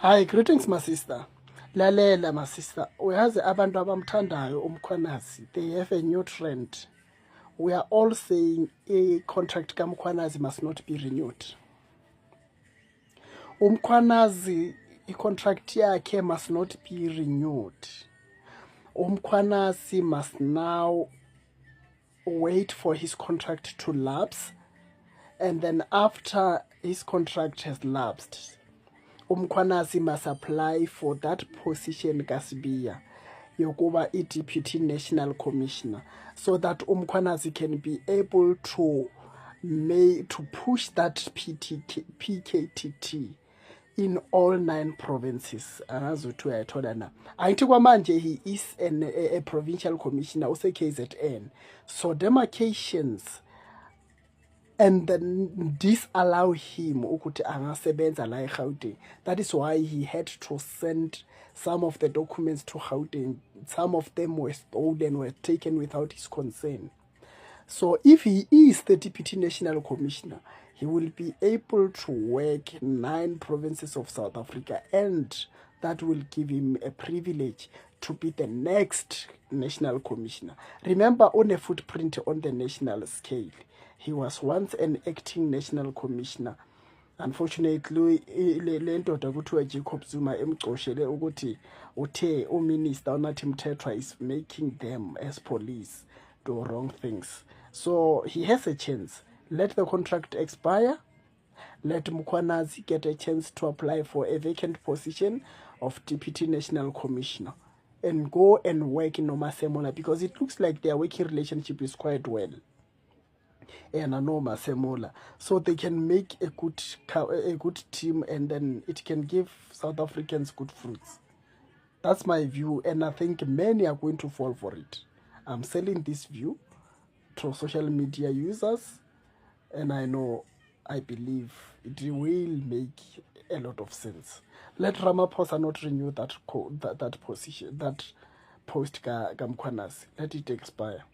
Hi, greetings my sister. Lalela my sister. Uyazi abantu abamthandayo uMkhwanazi, they have a new trend. We are all saying a contract kaMkhwanazi must not be renewed. uMkhwanazi i-contract yakhe must not be renewed. uMkhwanazi must now wait for his contract to lapse, and then after his contract has lapsed, uMkhwanazi must apply for that position kaSibiya yokuba i-Deputy National Commissioner, so that uMkhwanazi can be able to push that PKTT in all 9 provinces. Angazuthi uyayithola na. Ayithi kwamanje he is a provincial commissioner use-KZN, so demarcations and then disallow him ukuthi angasebenza la eGauteng. That is why he had to send some of the documents to Gauteng. Some of them were stolen, were taken without his consent. So if he is the Deputy National Commissioner, he will be able to work 9 provinces of South Africa, and that will give him a privilege to be the next National Commissioner. Remember, on a footprint on the national scale, he was once an acting National Commissioner. Unfortunately, le ndoda kuthiwa Jacob Zuma emgcoshele ukuthi uthe uminister uNathi Mthethwa is making them as police do wrong things. So he has a chance. Let the contract expire. Let Mkhwanazi get a chance to apply for a vacant position of Deputy National Commissioner and go and work in Masemola, because it looks like their working relationship is quite well. And I know Masemola, so they can make a good team, and then it can give South Africans good fruits. That's my view, and I think many are going to fall for it. I'm selling this view to social media users, and I believe it will make a lot of sense. Let Ramaphosa not renew that position, that post ka Mkhwanazi. Let it expire.